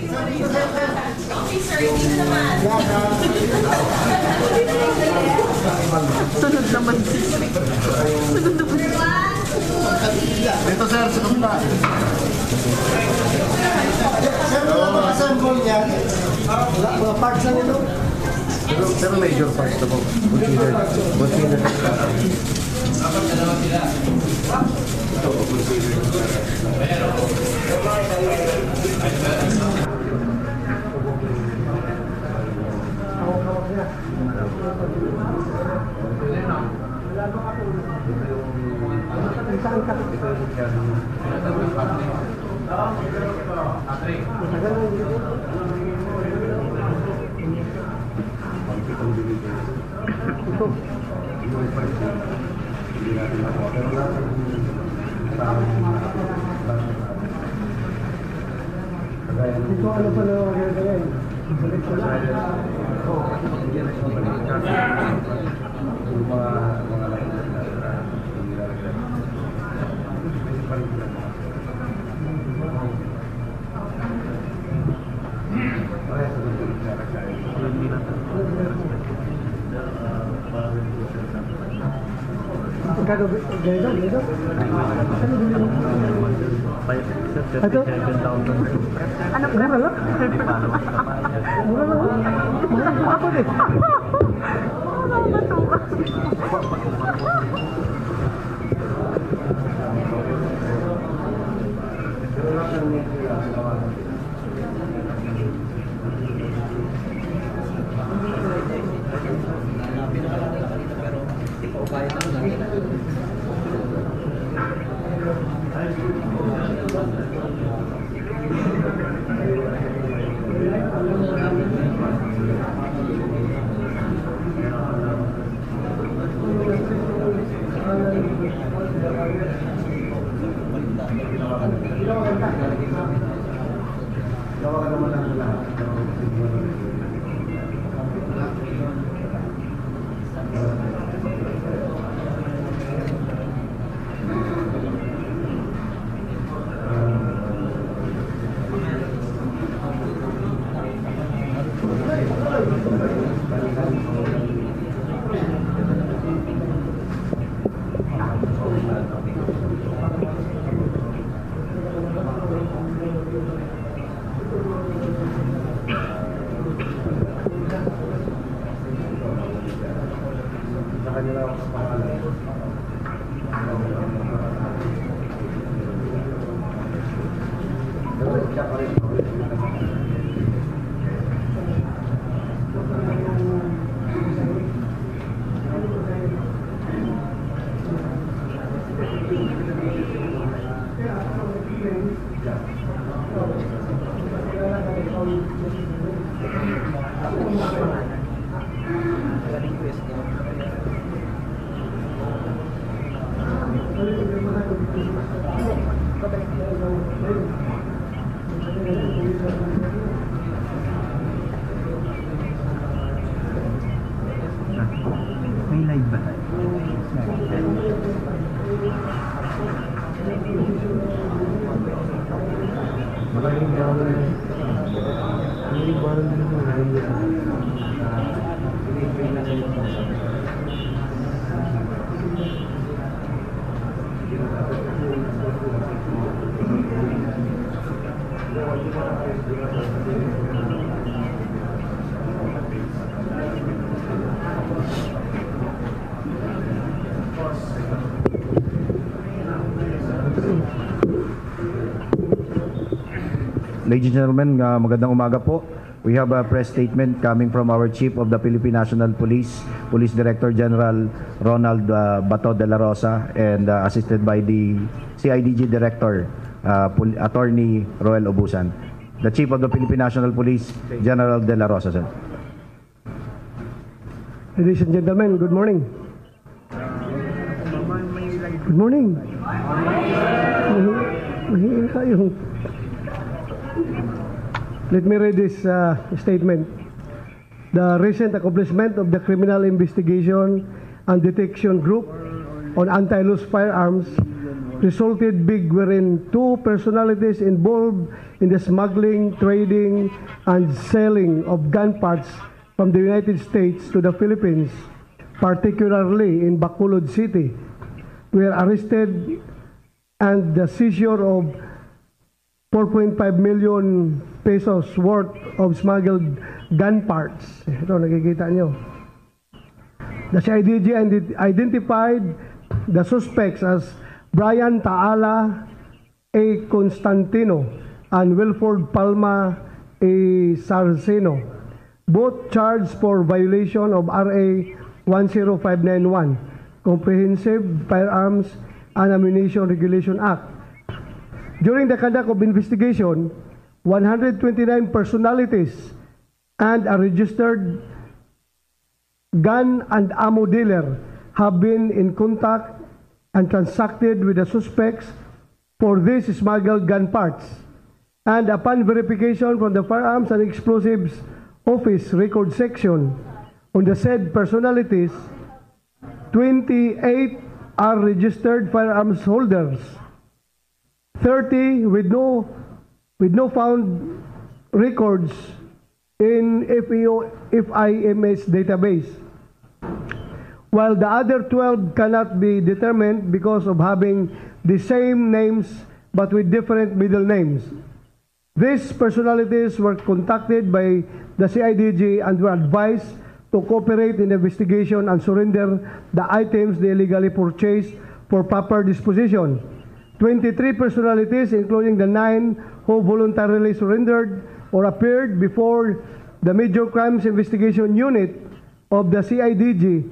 Officer, dito naman. Sunod naman si Sri. Sunod naman si Dito sir, sa kabila. Sir, wala ba assemble yan? Mga parts na nito? Pero major parts na po. Considered. Ito po, considered. Saan ka? Ito ano pa na ngayon? Kado ganito? Ito? Ano ka? Mura lang? Mura lang? Mahal ako din. May live ba tayo? Maraming bawal din Ladies and gentlemen, magandang umaga po. We have a press statement coming from our Chief of the Philippine National Police, Police Director General Ronald Bato de la Rosa, and assisted by the CIDG Director, Attorney Roel Obusan. The Chief of the Philippine National Police, General de la Rosa, sir. Ladies and gentlemen, good morning. Good morning. Mahihin kayo. Let me read this statement. The recent accomplishment of the Criminal Investigation and Detection Group on Anti-Loose Firearms resulted big, wherein two personalities involved in the smuggling, trading, and selling of gun parts from the United States to the Philippines, particularly in Bacolod City, were arrested, and the seizure of 4.5 million pesos worth of smuggled gun parts. Ito, nakikita nyo. The CIDG identified the suspects as Brian Taala A. Constantino and Wilford Palma A. Sarceno, both charged for violation of RA 10591, Comprehensive Firearms and Ammunition Regulation Act. During the conduct of investigation, 129 personalities and a registered gun and ammo dealer have been in contact and transacted with the suspects for these smuggled gun parts. And upon verification from the Firearms and Explosives Office Record Section on the said personalities, 28 are registered firearms holders, 30 with no found records in FIMS database, while the other 12 cannot be determined because of having the same names but with different middle names. These personalities were contacted by the CIDG and were advised to cooperate in the investigation and surrender the items they illegally purchased for proper disposition. 23 personalities, including the 9 who voluntarily surrendered or appeared before the Major Crimes Investigation Unit of the CIDG,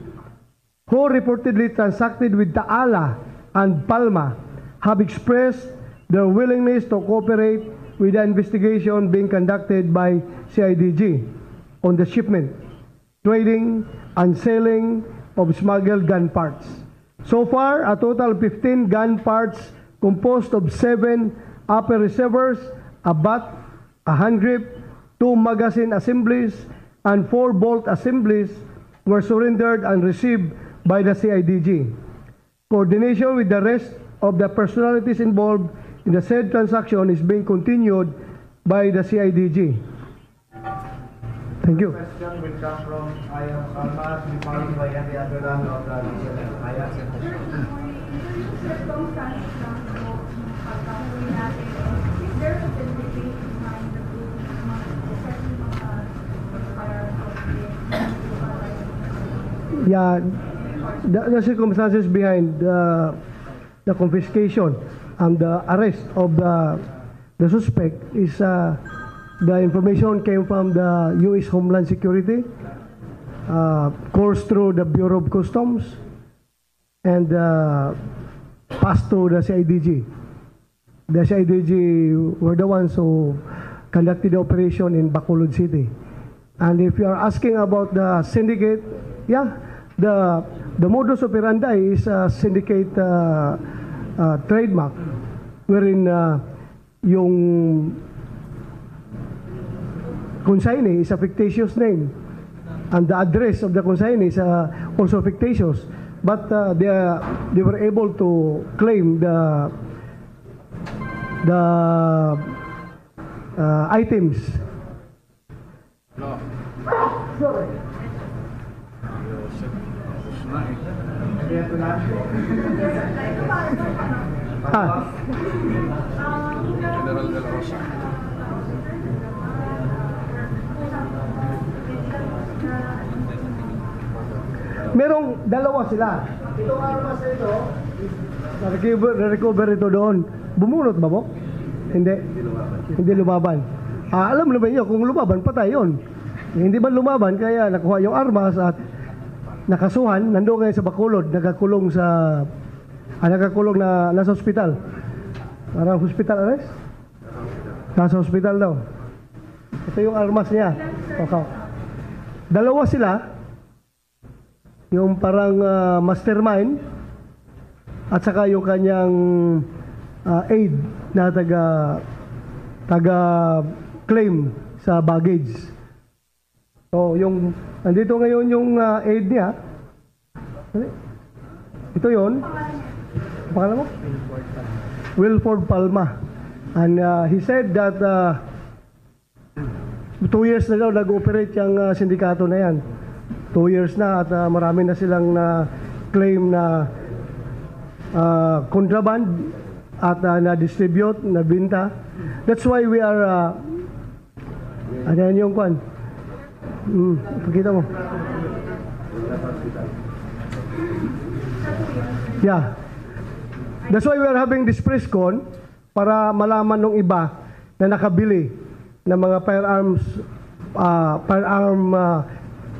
who reportedly transacted with Taala and Palma, have expressed their willingness to cooperate with the investigation being conducted by CIDG on the shipment, trading, and selling of smuggled gun parts. So far, a total of 15 gun parts composed of 7 upper receivers, a butt, a hand grip, 2 magazine assemblies, and 4 bolt assemblies were surrendered and received by the CIDG. Coordination with the rest of the personalities involved in the said transaction is being continued by the CIDG. Thank you. Question will come from Ayam Salma, to be followed by any other round of the Ayam. Circumstances lang po ng pagkakuli natin, is there a certificate behind the certain firearms? Yeah, the circumstances behind the confiscation and the arrest of the suspect is the information came from the U.S. Homeland Security, coursed through the Bureau of Customs, and passed to the CIDG. The CIDG were the ones who conducted the operation in Bacolod City. And if you are asking about the syndicate, yeah, the modus operandi is a syndicate trademark, wherein yung consignee is a fictitious name, and the address of the consignee is also fictitious. But they were able to claim the items. Sorry. General De La Rosa. Merong dalawa sila. Itong armas na ito, na-recover ito doon. Bumunot ba, Bok? Hindi. Hindi lumaban. Alam naman nyo, kung lumaban, patay yun. Hindi ba lumaban, kaya nakuha yung armas at nakasuhan, nandoon ngayon sa Bacolod, nakakulong na nasa hospital. Parang hospital arrest? Nasa hospital daw. Ito yung armas niya. Okay. Dalawa sila, yung parang mastermind, at saka yung kanyang aid na taga-claim sa baggage. So, nandito ngayon yung aid niya. Ito yun. Pangalan mo? Wilford Palma. And he said that 2 years na daw nag-operate yung sindikato na yan. 2 years na at marami na silang claim na contraband at na-distribute, na-binta. That's why we are ano yan yung kwan? Pakita mo. Yeah. That's why we are having this press con para malaman ng iba na nakabili ng mga firearm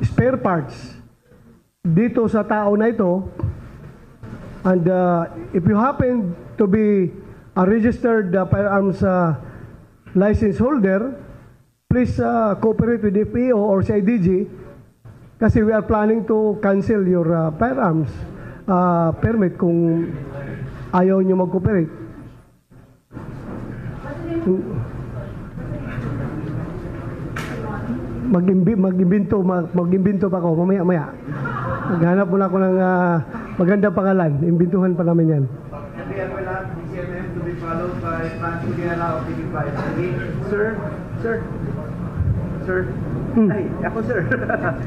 spare parts dito sa tao na ito. And if you happen to be a registered firearms license holder, please cooperate with FEO or CIDG kasi we are planning to cancel your firearms permit kung ayaw nyo mag-cooperate. Mag-imbento pa ako mamaya. Maghanap muna ako ng magandang pangalan. Imbintuhan pa namin yan. And the envelope, DCMM to be followed by Francis Guerra of TV5. Sir. Ay, ako sir.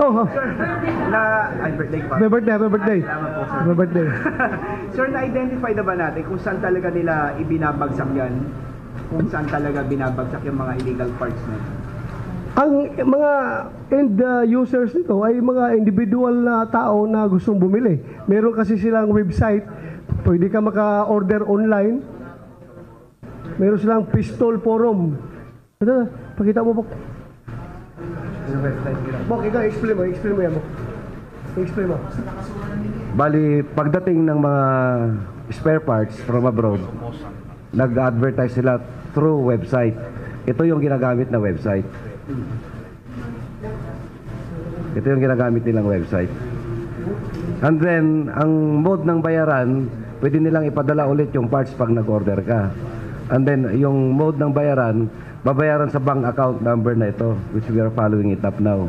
Oh, Sir, birthday pa. happy birthday. Salamat po, sir. Happy birthday. Sir, na-identify na ba natin kung saan talaga nila ibinabagsak yan? Kung saan talaga binabagsak yung mga illegal parts na yan? Ang mga end users nito ay mga individual na tao na gustong bumili. Meron kasi silang website, pwede ka maka-order online. Meron silang pistol forum. Ito, pakita mo po. Bok, ikaw explain mo yan, Bok. Explain mo. Bali, pagdating ng mga spare parts from abroad, nag-advertise sila through website. Ito yung ginagamit na website. Ito yung ginagamit nilang website. And then, ang mode ng bayaran, pwede nilang ipadala ulit yung parts pag nag-order ka. And then, yung mode ng bayaran, babayaran sa bank account number na ito, which we are following it up now.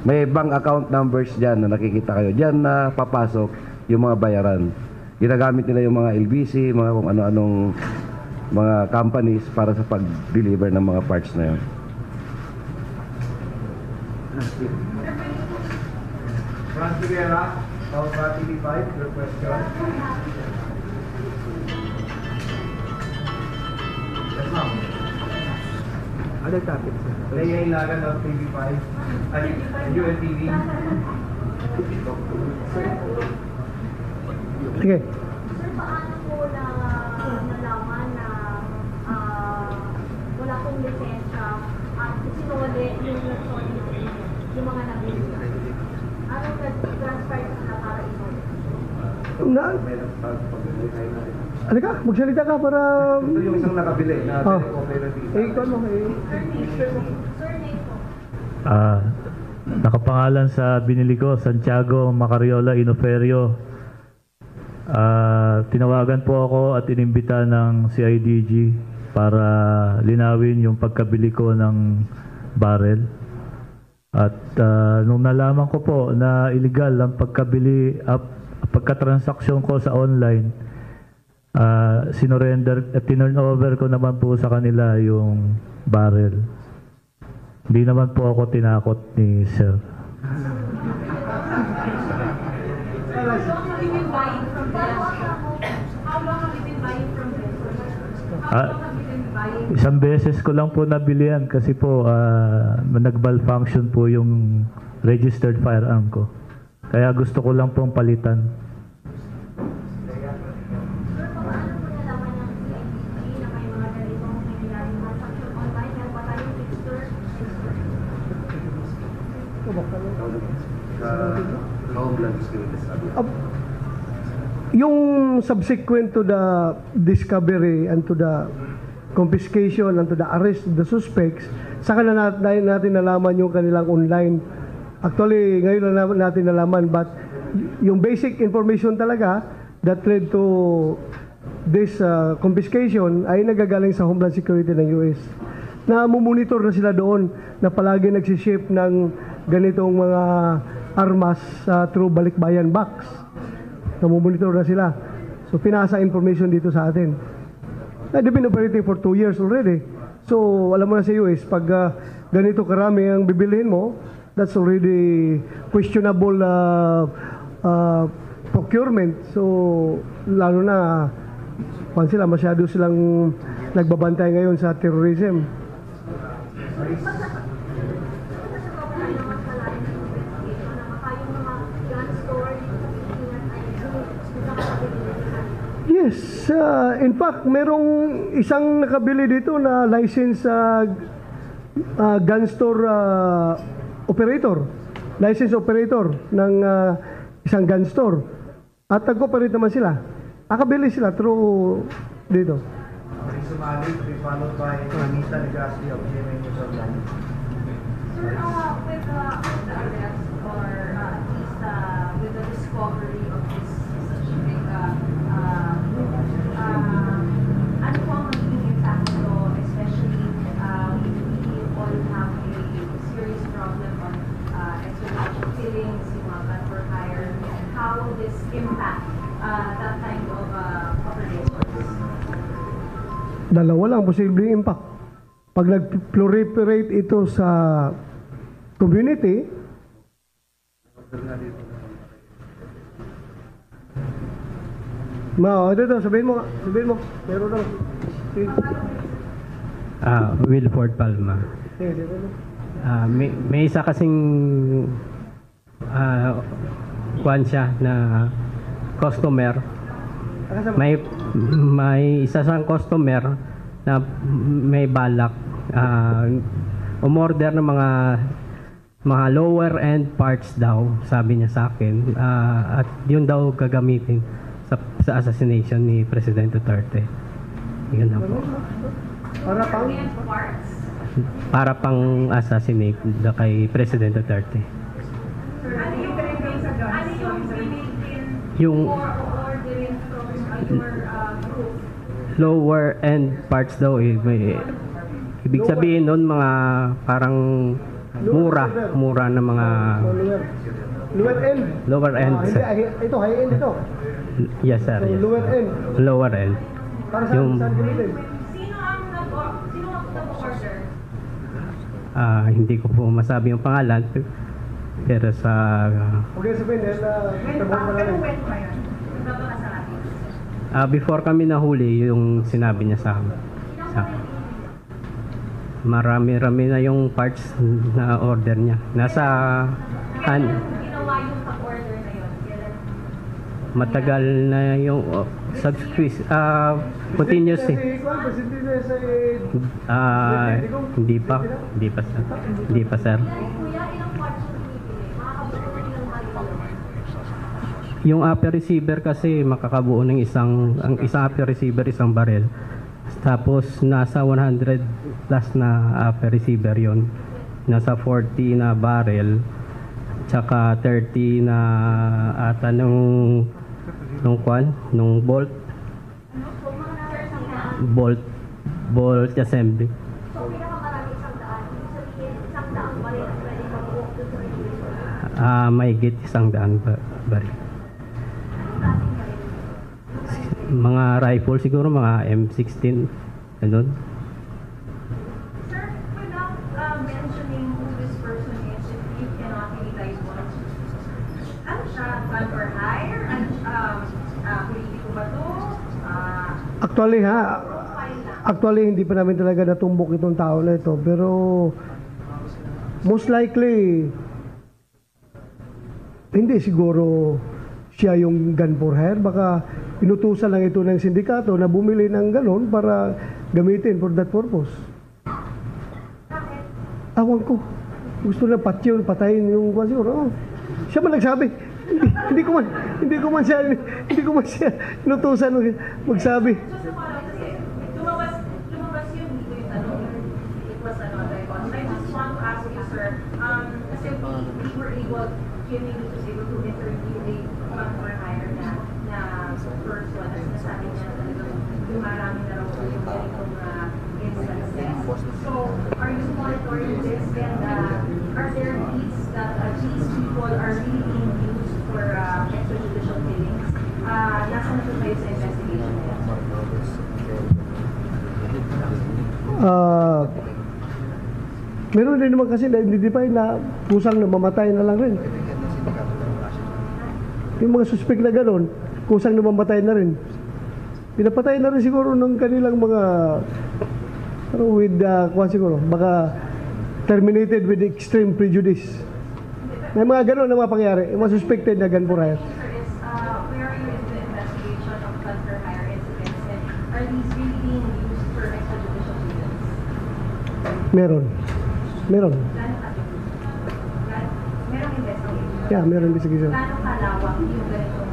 May bank account numbers dyan na nakikita kayo. Dyan na papasok yung mga bayaran. Ginagamit nila yung mga LBC, mga kung ano-anong mga companies para sa pag-deliver ng mga parts na yun. Francis Guerra of TV5, your question. Yes, ma'am. Ano topic? Leia Ilagan of TV5. Ay, UNTV. Sige. Sir, paano po nalaman na wala pong lisensya at sinuli yung nag-solid yung mga nabili? Anong nag-transfer na para ito? Ano ka? Magsalita ka para... Ito yung isang nakabili na Oh. cooperative. Ikaw mo. Surname po. Nakapangalan sa binili ko, Santiago Macariola Inoferio. Tinawagan po ako at inimbita ng CIDG para linawin yung pagkabili ko ng barrel. At nung nalaman ko po na illegal ang pagkabili at pagkatransaksyon ko sa online, sinurrender at tinurn over ko naman po sa kanila yung barrel. Hindi naman po ako tinakot ni Sir. Isang beses ko lang po nabilihan kasi po nag-malfunction po yung registered firearm ko. Kaya gusto ko lang pong palitan. Yung subsequent to the discovery and to the confiscation and to the arrest of the suspects, saka na natin nalaman yung kanilang online. Actually, ngayon lang natin nalaman, but yung basic information talaga that led to this confiscation ay nagagaling sa Homeland Security ng US. Na mumonitor na sila doon na palagi nagsiship ng ganitong mga armas through balikbayan box. Namumonitor na sila. So So pinasa information dito sa atin. They've been operating for 2 years already. So alam mo na sa US, pag ganito karami ang bibilihin mo, that's already questionable procurement. So lalo na kung sila masyado silang nagbabantay ngayon sa terrorism. Yes, in fact, merong isang nakabili dito na license gun store operator, license operator ng isang gun store. At nag-operate naman sila. Nakabili sila through dito. Sumali to be followed by Anita Legaspi of GMA News Online. Sir, with the arrest or at least with the discovery of this such big ano po ang magiging impact nito, especially we all have a serious problem on extrajudicial killings, yung mga gun for hire, and how will this impact that kind of operations? Dalawa lang posibleng impact. Pag nag-proliferate ito sa community, ito, sabihin mo. Meron lang. Wilford Palma. May isa kasing kuwan siya na customer. May isa siyang customer na may balak umorder ng mga lower end parts daw, sabi niya sa akin, at yun daw gagamitin sa assassination ni President Duterte. Yun na po. Para pang assassinate kay President Duterte. Yung lower end parts daw may ibig sabihin nun mga parang mura na mga lower end. Ito high end ito. Yes sir. So, Yes. lower end. Para Yung saan gamitin? Sino ang nag-order? hindi ko po masabi yung pangalan pero sa Okay, sabihin before kami nahuli yung sinabi niya sa akin. Marami-rami na yung parts na order niya. Nasa Ginawa yung pag-order na yun? matagal na yung continuous eh. Hindi pa sir. Kuya, ilang parts yung pinipili? Makakabuo ilang baril? Yung upper receiver kasi makakabuo ng isang upper receiver isang barrel. Tapos nasa 100 plus na upper receiver yon. Nasa 40 na barrel. Tsaka 30 na ata nung bolt assembly. So, pinakamarami 100. Ibig sabihin, 100 baril ang pwede mabuo doon sa Mahigit 100 baril. Mga rifle siguro, mga M16, ganun. Sir, without mentioning who this person is, if you cannot really guys want, ano siya? Gun for hire? Politiko ba to? Actually, hindi pa namin talaga natumbok itong tao na ito. Pero, most likely, hindi siguro siya yung gun for hire. Baka inutusan lang ito ng sindikato na bumili ng ganon para gamitin for that purpose. Awan ko. Gusto na patayin yung kwan siguro. Siya man nagsabi. Hindi ko man siya inutusan magsabi. Just a follow, kasi lumabas yun dito yung tanong. It was another cause. I just want to ask you, sir, kasi we were able, Jimmy was able to interview a gun for hire na first one, as nasabi niya talagang dumarami na raw po yung ganitong instances. So, are you monitoring this and are there leads that these people are really being used for extrajudicial killings? Nasa na po kayo sa Meron din naman kasi na-identify na kusang namamatay na lang rin. Yung mga suspect na gano'n, kusang namamatay na rin. Pinapatay na rin siguro ng kanilang mga with siguro, baka terminated with extreme prejudice. May mga gano'n na mapangyari, yung mga suspected na gun for hire. Sir, where are you in the investigation of gun for hire incidents, and are these really being used for extrajudicial reasons? Meron. Merong investigation? Yeah, meron investigation. Gaano kalawak yung ganitong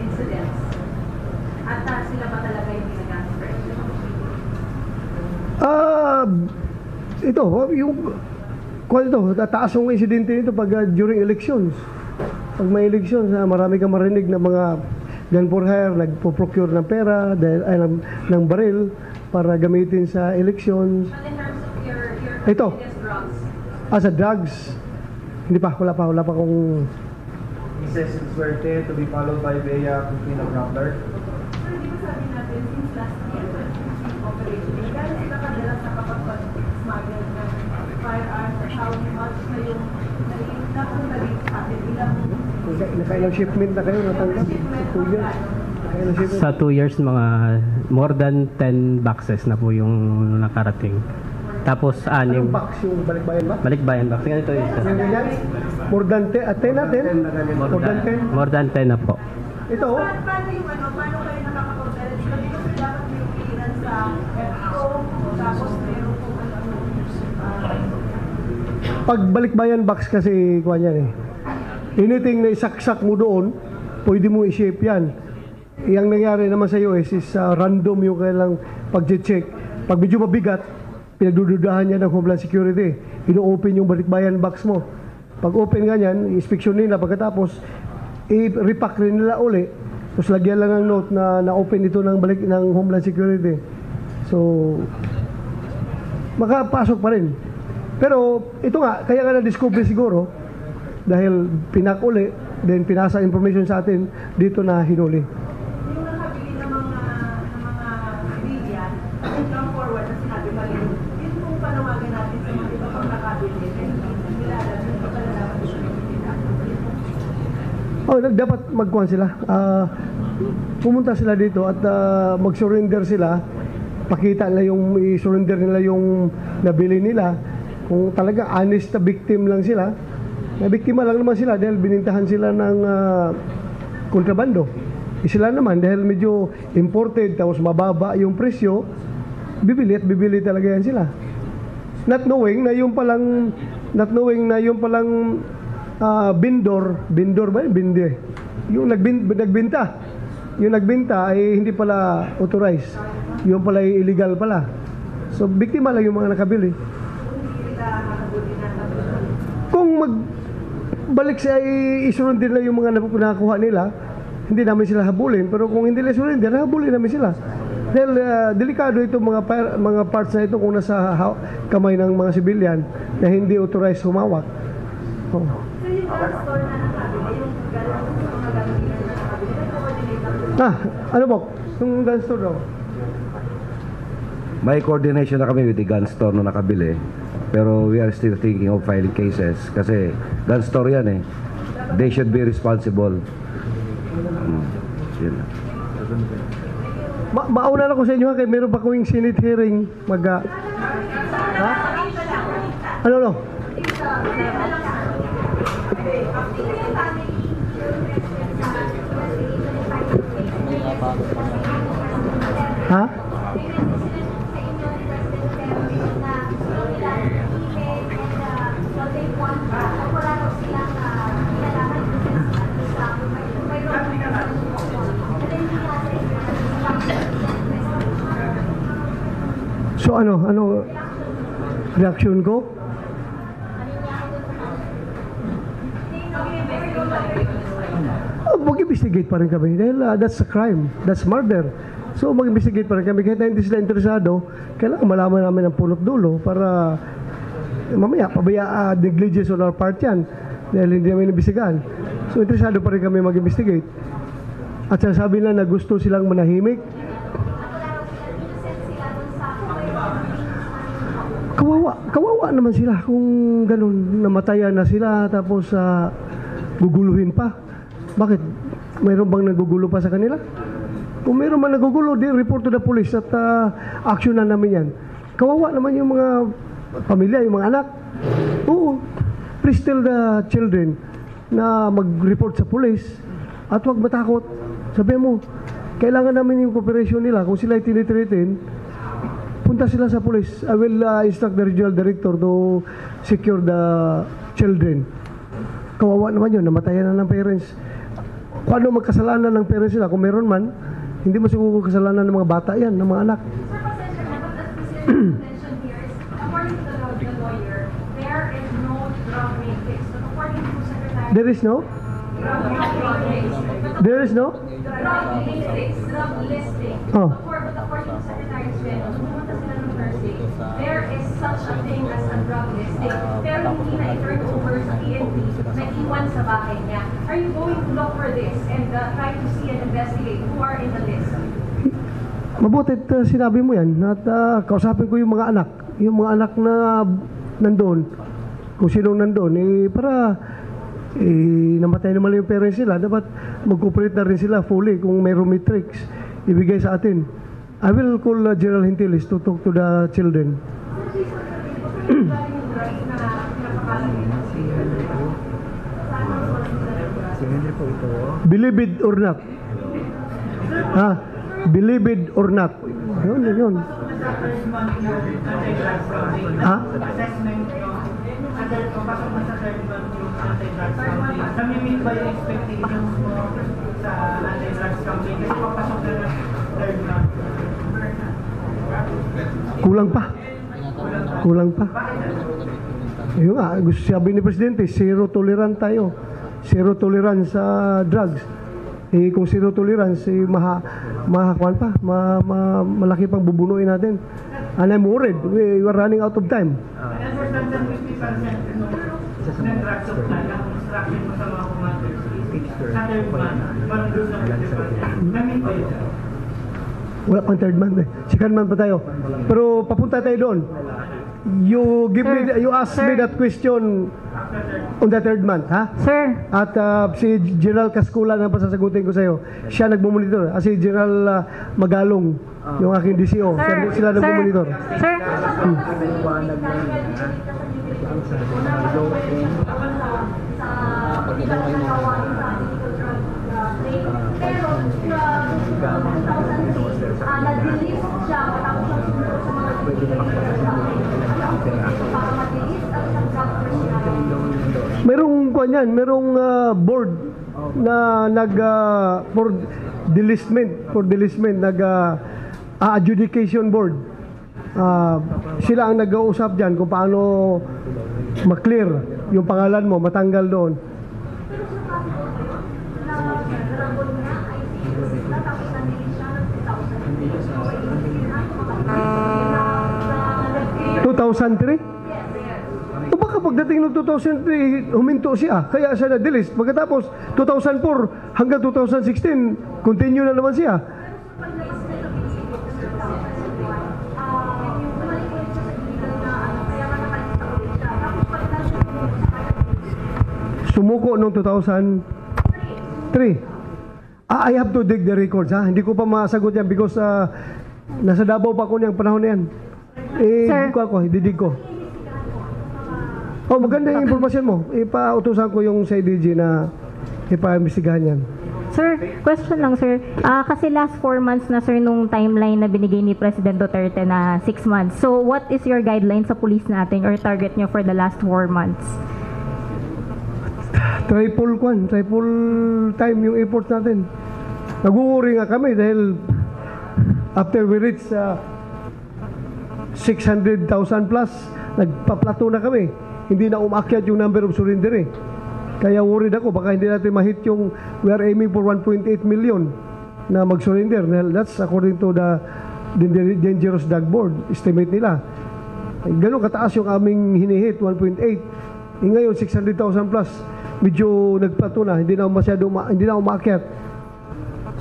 incidents? At sila ba talaga yung ginagamit for extrajudicial? Ito, yung taas yung insidente nito pag during elections. Pag may elections, marami kang marinig na mga gun for hire, nagpo-procure ng pera, ng baril para gamitin sa elections. But in terms of your Ito. drugs, As a drugs, wala pa kung Mrs. Suerte to be followed by Bea Cristina Grappler. sir, di ba sabi natin since last year, operation, dahil sila kadalas nakapag-smuggle ng firearms, at how much na yung napunta dito sa atin, ilang nakailang shipment na kayo natanggap sa 2 years. Nakailang shipment. Sa 2 years, mga more than 10 boxes na po yung nakarating. Tapos Anong 6 box yung balikbayan ba? balikbayan box. Ganito yung isa. Yung ganyan? More than 10 natin? More than 10? More than 10 na po. Ito, paano yung paano kayo nakakapag-alala? Di ba dito sila dapat may clearance sa FO, tapos meron po pag balikbayan box kasi kuha yan eh. Anything na isaksak mo doon, pwede mo i-shape yan. Yang nangyari naman sa US is random yung kailang pag-check. Pag medyo mabigat, pinagdududahan niya ng Homeland Security. Ino-open yung balikbayan box mo. Pag open nga yan, i-inspection nila. Pagkatapos, i-repack rin nila uli. Tapos lagyan lang ng note na na-open ito ng Homeland Security. So, makapasok pa rin. Pero ito nga, kaya nga na-discover siguro dahil pinak uli, then pinasa information sa atin, dito na hinuli. yung nakabili ng mga civilian, and come forward na sinabi pa rin, yun kung panawagan natin sa mga iba pang nakabili, na hindi nila alam, yung pagkalalaman nila. Dapat magkuhan sila. Pumunta sila dito at mag-surrender sila. Pakita nila i-surrender nila yung nabili nila. Kung talaga honest na victim lang sila, na biktima lang naman sila dahil binintahan sila ng kontrabando. Sila naman dahil medyo imported tapos mababa yung presyo, bibili talaga yan sila. Not knowing na yung palang vendor ba yun? Bindi. Yung nagbenta. Yung nagbenta ay hindi pala authorized. Yung pala ay illegal pala. So biktima lang yung mga nakabili. Kung magbalik siya i-surrender na yung mga nakuha nila, hindi namin sila habulin. Pero kung hindi nila surrender, habulin namin sila. Dahil delikado ito mga parts na ito kung nasa kamay ng mga civilian na hindi authorized humawak. Oh. So yung gun store na nakabili, yung mga gagawin na nakabili, nag-coordinate lang. Ano po? Yung gun store daw? May coordination na kami with the gun store na nakabili. Pero we are still thinking of filing cases. Kasi gun store yan eh. They should be responsible. Yun. Mauna na ko sa inyo ha, kaya meron pa kong Senate hearing ha? Ano? Ha? So ano reaction ko? Mag-investigate pa rin kami dahil that's a crime, that's murder. So mag-investigate pa rin kami kahit na hindi sila interesado, kailangan malaman namin ang punot dulo para mamaya negligence on our part yan dahil hindi namin imbestigahan. So interesado pa rin kami mag-investigate. At sasabi na gusto silang manahimik. Kawawa naman sila kung ganun, namatayan na sila tapos guguluhin pa. Bakit? Mayroon bang nagugulo pa sa kanila? Kung mayroon man nagugulo, di report to the police at action na namin yan. Kawawa naman yung mga pamilya, yung mga anak. Oo, please tell the children na mag-report sa police at huwag matakot. Sabihin mo, kailangan namin yung cooperation nila. Kung sila ay tinitreatin, punta sila sa police. I will instruct the regional director to secure the children. Kawawa naman yun, namatayan na ng parents. Kung ano magkasalanan ng parents nila, kung meron man, hindi mo siguro kasalanan ng mga bata yan, ng mga anak. Sir, pasensya na, but as President mentioned here is, according to the lawyer, there is no drug matrix. But according to Secretary... There is no? Drug matrix. There is no? Drug matrix, drug listing. Oh. But according to Secretary Espejo, nung pumunta sila ng Thursday, there is such a thing as a drug listing. Pero hindi na i-turn over sa PNP na iwan sa bahay niya. Are you going to look for this and try to see and investigate who are in the list? Mabutit sinabi mo yan at kausapin ko yung mga anak na nandoon, kung sinong nandoon, para namatay naman yung parents nila, dapat mag-cooperate na rin sila fully kung mayroong matrix ibigay sa atin. I will call General Hintilis to talk to the children. Believe it or not. Believe it or not. Yun. Nami-meet ba yung expectations mo sa anti-drugs campaign? Kasi papasok na ng third month. Kulang pa. Yung gusto sabi ni Presidente, zero tolerance tayo. Zero tolerance sa drugs. Kung zero tolerance, malaki pang bubunuin natin. And I'm worried. We are running out of time. And for some 50% ng drug supply, ang instruction mo sa mga commanders is sa third month, mag-do na 50%. Nami-meet ba yun? Wala pang third month second month pa tayo. Pero papunta tayo doon. You ask me that question on the third month, ha? Sir. At si General Cascula na pasasagutin ko sa iyo. Siya nagmo-monitor. Si General Magalong, yung aking DCO, sila nagmo-monitor. Sir. Na-delist siya matapos ang siguro sa mga para ma-delist ang isang doctor siya. Merong board na for delistment adjudication board. Sila ang nag-uusap diyan kung paano ma-clear yung pangalan mo, matanggal doon. O baka pagdating ng 2003, huminto siya. Kaya siya na-delist. Pagkatapos, 2004 hanggang 2016, continue na naman siya. Sumuko noong 2003. I have to dig the records, ha? Hindi ko pa masagot yan because nasa Davao pa ako niyang panahon na yan. Didig ko. Maganda yung informasyon mo. Ipautusan ko yung sa IDG na ipa-imbestigahan yan. Sir, question lang sir. Kasi last 4 months na sir nung timeline na binigay ni President Duterte na 6 months. So what is your guideline sa police natin or target nyo for the last 4 months? Triple time yung effort natin. Nag-uuri nga kami dahil after we reach 600,000 plus, nagpa-plateau na kami. Hindi na umakyat yung number of surrender eh. Kaya worried ako, baka hindi natin ma-hit yung, we are aiming for 1.8 million na mag-surrender. That's according to the Dangerous Drug Board, estimate nila. Ganun kataas yung aming hinihit, 1.8. Ngayon, 600,000 plus. Medyo nagplateau na, hindi na umakyat.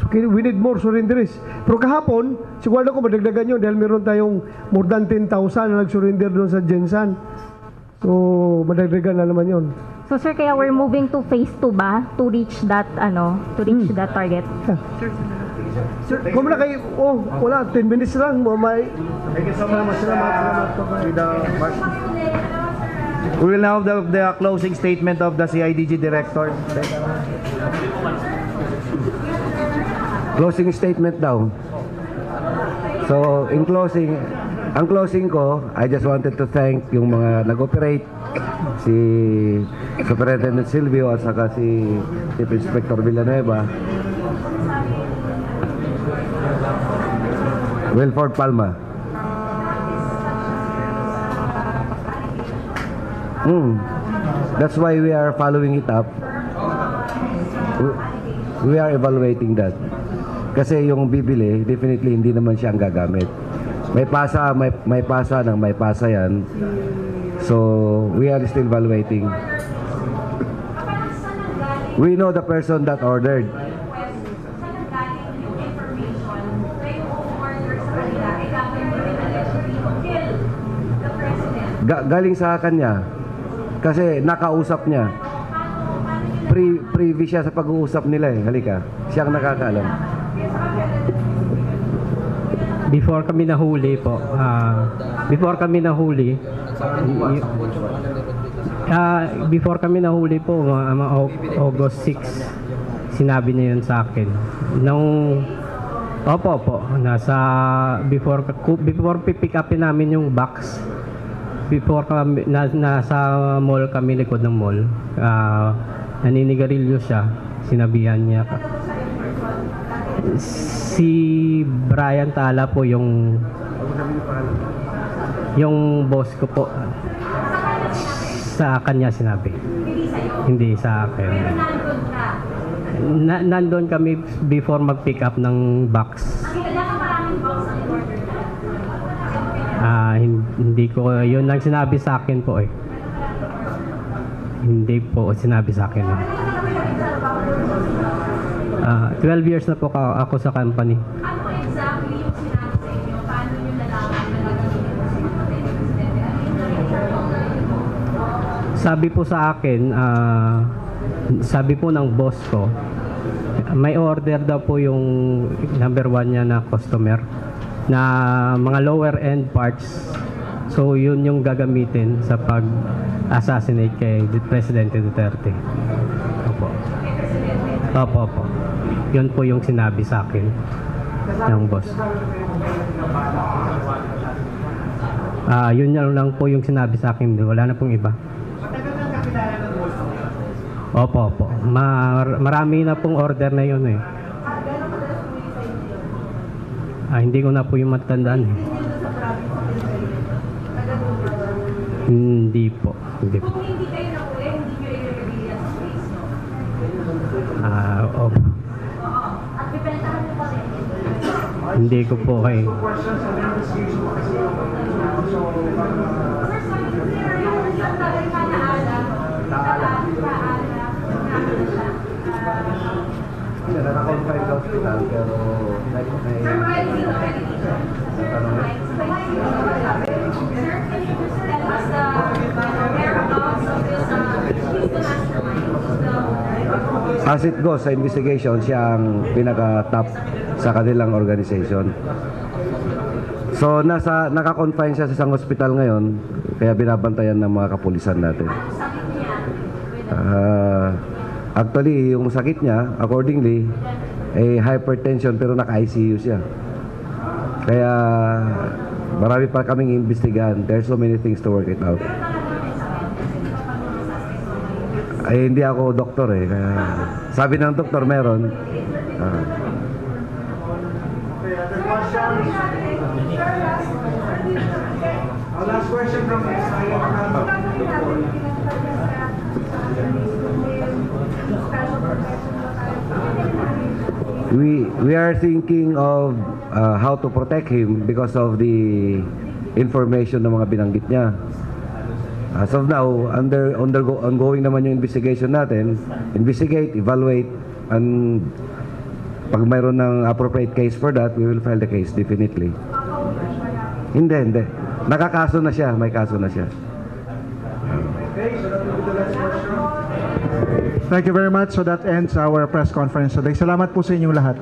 So, We need more surrenderies. Pero kahapon, sigurado ko madagdagan yun dahil meron tayong more than 10,000 na nag-surrender doon sa Gensan. So, madagdagan na naman yun. So sir, kaya we're moving to phase 2 ba to reach that that target? Sir, kung na kayo, wala, 10 minutes lang. May... Salamat. We will now have the closing statement of the CIDG Director. Closing statement daw. So, in closing, ang closing ko, I just wanted to thank yung mga nag-operate, si Superintendent Silvio at saka si Chief Inspector Villanueva, Wilford Palma. That's why we are following it up. We are evaluating that. Kasi yung bibili, definitely hindi naman siya ang gagamit. May pasa yan. So, we are still evaluating. We know the person that ordered. Galing sa kanya. Kasi nakausap niya. Privy siya sa pag-uusap nila eh. Halika. Siya ang nakakaalam. Before kami nahuli po, mga August 6, sinabi niya yun sa akin. Nasa before pick upin namin yung box, before kami, nasa mall kami, likod ng mall, naninigarilyo siya, sinabihan niya. Si Brian Tala po yung boss ko po, sa kanya sinabi, hindi sa akin. Nandun kami before mag-pick up ng box. Hindi ko, yun lang sinabi sa akin po eh. Hindi po sinabi sa akin. 12 years na po ako sa company. Ano exactly yung sinabi sa inyo? Paano nyo nalaman na gagawin yung presidente? Sabi po sa akin, sabi po ng boss ko, may order daw po yung number 1 niya na customer na mga lower end parts. So yun yung gagamitin sa pag-assassinate kay Presidente Duterte. Opo. Yun po yung sinabi sa akin ng boss. Yun lang po yung sinabi sa akin. Wala na pong iba. Opo. Marami na pong order na yun eh. Hindi ko na po yung matandaan eh. Hindi po. Kung hindi kayo nakuli, hindi nyo i-reveal yan sa face nyo? Opo. At pipentahan nyo pa rin? Hindi ko po kayo. Naka-confine sa hospital pero as it goes sa investigation, siya ang pinaka-top sa kanilang organization. So naka-confine siya sa isang hospital ngayon, kaya binabantayan ng mga kapulisan natin. Actually, yung sakit niya, accordingly, hypertension pero naka-ICU siya. Kaya marami pa kaming imbestigahan. There's so many things to work it out. Hindi ako doktor eh. Kaya, sabi ng doktor meron. Last question from We are thinking of how to protect him because of the information ng mga binanggit niya. As of now, ongoing naman yung investigation natin. Investigate, evaluate, and Pag mayroon ng appropriate case for that, we will file the case definitely. Hindi. Nakakaso na siya, may kaso na siya. Thank you very much. So that ends our press conference today. Salamat po sa inyong lahat.